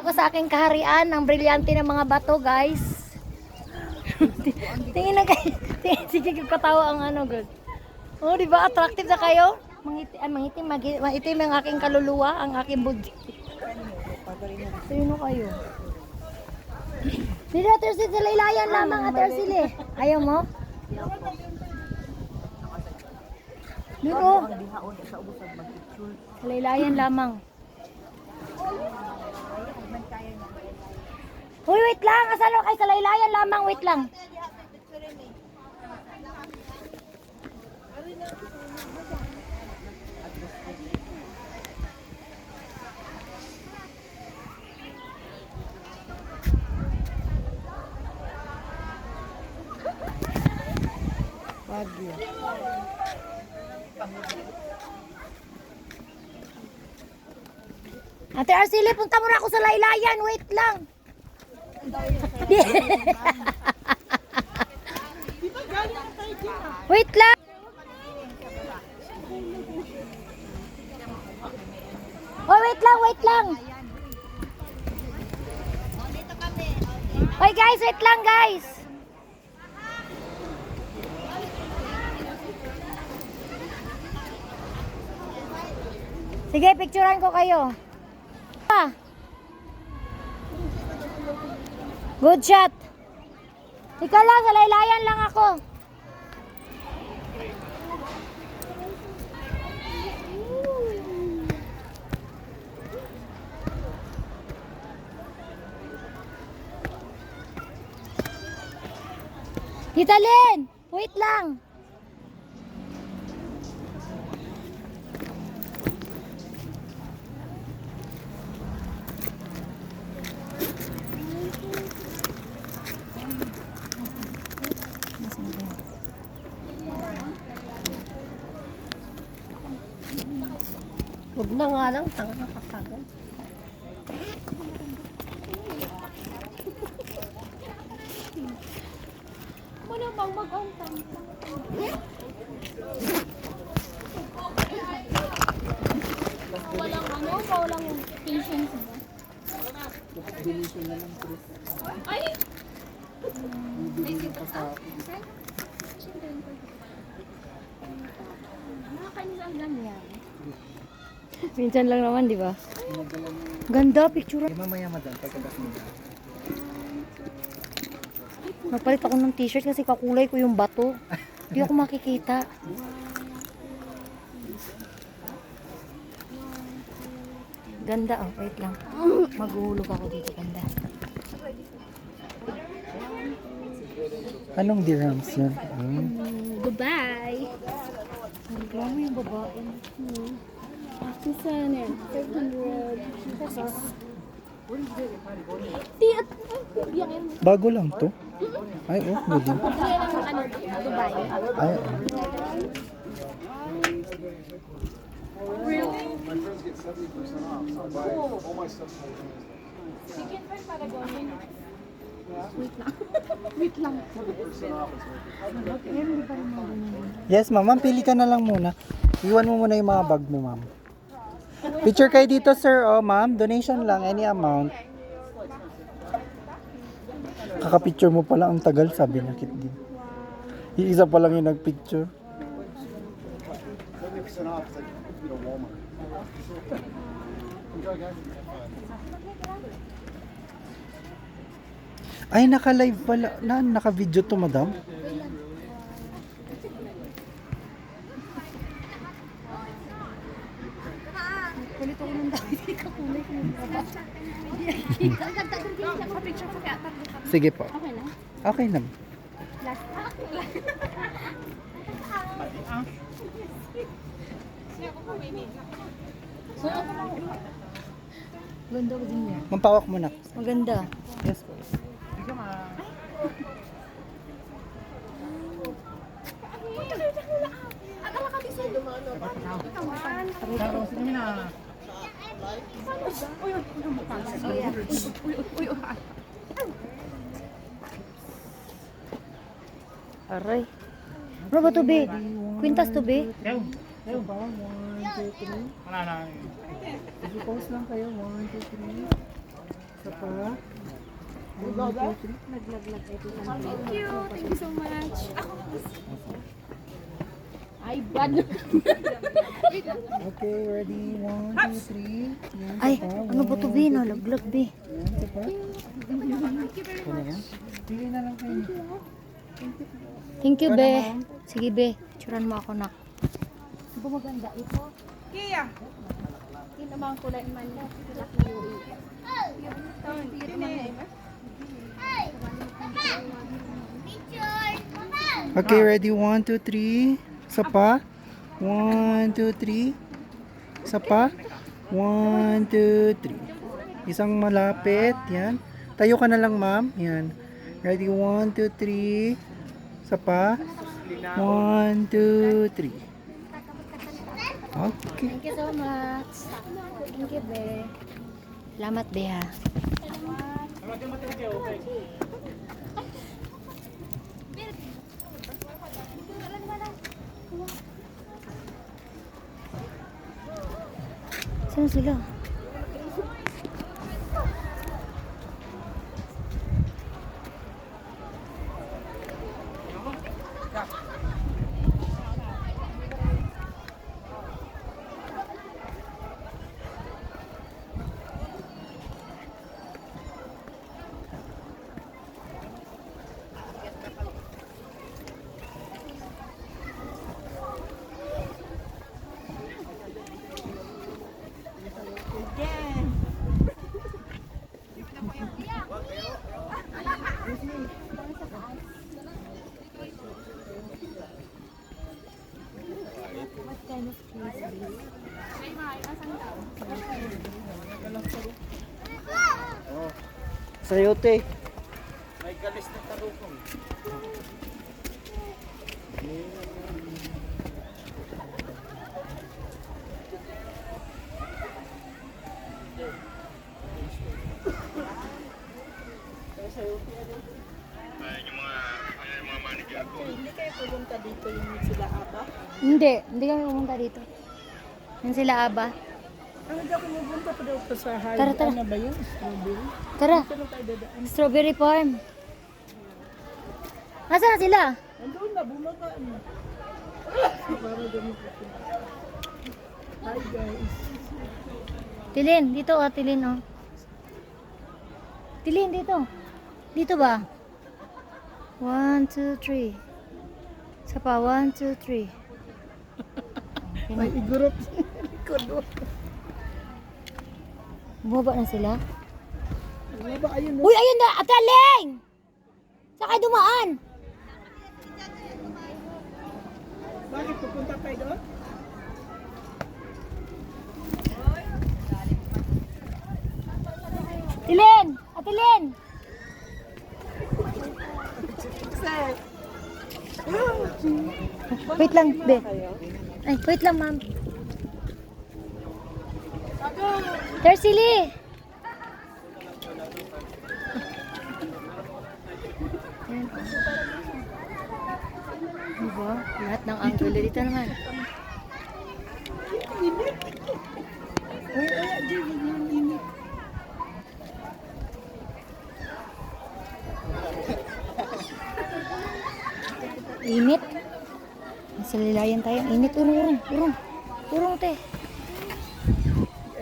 Ako sa aking kaharian, ang brilyante ng mga bato, guys. Tingin na kayo. Sige, katawa ang ano, good. Oh, di ba? Attractive na kayo? Mangitim ang aking kaluluwa, ang aking budi. Sino kayo? Dito, Tersil, sa laylayan lamang, Tersil eh. Ayaw mo? Dito. Sa laylayan lamang. Uy, wait lang. Asalo kay sa laylayan lamang. Wait lang. Bagyo. Ate Arceli, punta muna ako sa laylayan. Wait lang. Wait lang. Oh, wait lang, wait lang. Oy guys, wait lang guys. Sige, picturean ko kayo. Good shot. Ikaw lang, sa laylayan lang ako. Tita Len, wait lang. Huwag na nga lang, tanga ka kagad. Muna bang mag-ontang? Walang ano, walang patience ba? Bilisyon na lang, Chris. Ay! Bilisyon pa sa akin. Nakakanilang lang yan. Minsan lang naman, di ba? Ganda, picture. Mamaya madam, pagkagas mo. Nagpalit ako ng t-shirt kasi kakulay ko yung bato. Hindi ako makikita. Ganda, oh. Wait lang. Maghuhulog ako dito, ganda. Anong dirhams yun? Goodbye! Reklamo yung babae. Isa na yan. 500 pesos. Bago lang to? Ay, oh, good. Dubai. Ay, Really? Wait lang. yes, ma'am. Pili ka na lang muna. Iwan mo muna yung mga bag mo, ma'am. Picture kayo dito, sir. Oh, ma'am. Donation lang. Any amount. Kakapicture mo pala. Ang tagal, sabi niya. Kit din. Iisa pa lang yung nagpicture. Ay, naka-live pala. Naka-video to, madam. Kulit ako ng dami. Kakulay ko ng baba. Sige po. Okay na? Okay na. Last. Ganda ko din niya. Mampawak mo na. Maganda. Yes po. Aray. Ano ba to, be? Quintas to, be? Ayaw ba? 1, 2, 3. Wala na. Post lang kayo. 1, 2, 3. Thank you so much. Ay, bad. Okay, ready? 1, 2, 3. Yan, Ay, isa pa. ano ba to, Be? Nalaglag, Be. Yan, isa pa. Ano yan? Pili na lang kayo. Thank you, Ikaw Be. na, ma'am. Sige, Be. Tsuran mo ako, nak. Ano ba maganda ito? Kia. Hindi naman kulay man lang. Sila kiwi. Okay, ready? 1, 2, 3. Isa pa. 1, 2, 3. Isa pa. 1, 2, 3. Isang malapit. Yan. Tayo ka na lang, ma'am. Yan. Ready? 1, 2, 3. Isa pa. 1, 2, 3. Okay. Thank you so much. Thank you, Be. Salamat, Be, ha. Saan sila? Sayote. Hindi kami pumunta dito. Yan sila, Aba. Ano daw kumupunta pa daw pa sa high? Tara, tara. Ano ba yun? Strawberry? Tara, Saan tayo dadaan? strawberry farm. Nasaan na sila? Andun na, bumaba na. Para daw magpupunta. Hi guys. Tilin, dito oh, Tilin oh. Tilin, dito. Dito ba? 1, 2, 3. Isa pa, 1, 2, 3. May igurot. Likod o. Bumaba na sila. Bumaba, ayun o. Uy, ayun na! Ataling! Saan kayo dumaan? Bakit pupunta tayo doon? Tilin! Atilin! Wait lang, be. Ay, wait lang, ma'am. Tersili! Ayan. Diba? Lahat ng angulo dito naman. Ay, di, yung init. Init. Masalilayan tayo. Init. Urong. Urong, te.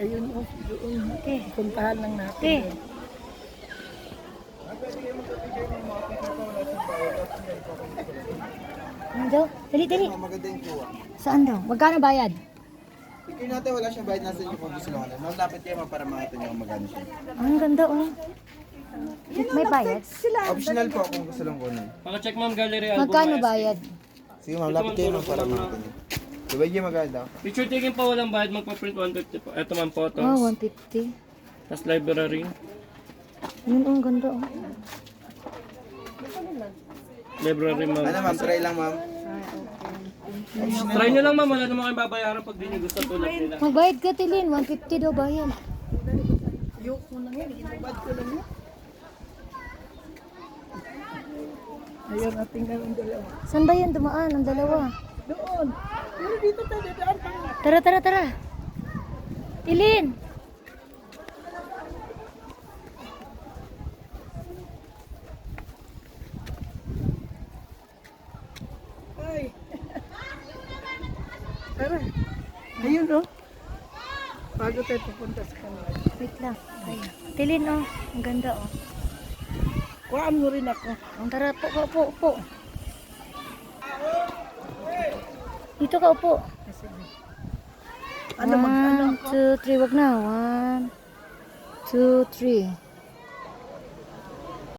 Ayun o, doon. Te. Puntahan lang natin. Te. Ano daw? Dali. Maganda yung kuha. Saan daw? Magkano bayad? Picture natin, wala siyang bayad nasa inyo kung gusto lang. Maglapit kayo para makita niyo kung magkano siya. Ang ganda, oh. May bayad? Optional po kung gusto lang kunin. Paka-check ma'am gallery album. Magkano bayad? Sige ma'am, lapit kayo ma'am para makita niyo. Diba yung maganda? Picture taking po walang bayad, magpa-print 150 po. Ito ma'am photos. Oh, 150. Tapos library. Yun, oh, ang ganda, oh. Library ma'am. Ano ma'am, try lang ma'am. Try nyo lang ma'am, wala naman kayong babayaran pag di nyo gusto tulad nila. Magbayad ka, Tilin. 150 daw bayad. Yok mo lang yan, inubad ko lang yan. Ayun, ating gawin dalawa. Saan ba yan dumaan? Ang dalawa. Doon. Pero dito tayo dadaan pa. Tara. Tilin! Tara. Ayun oh. Bago tayo pupunta sa kanila. Wait lang. Ay, Tilin oh. Ang ganda oh. Kuhaan mo rin ako. Ang tara po, upo. Dito ka upo. Ano mag-ano 1, 2, 3. Wag na. 1, 2, 3.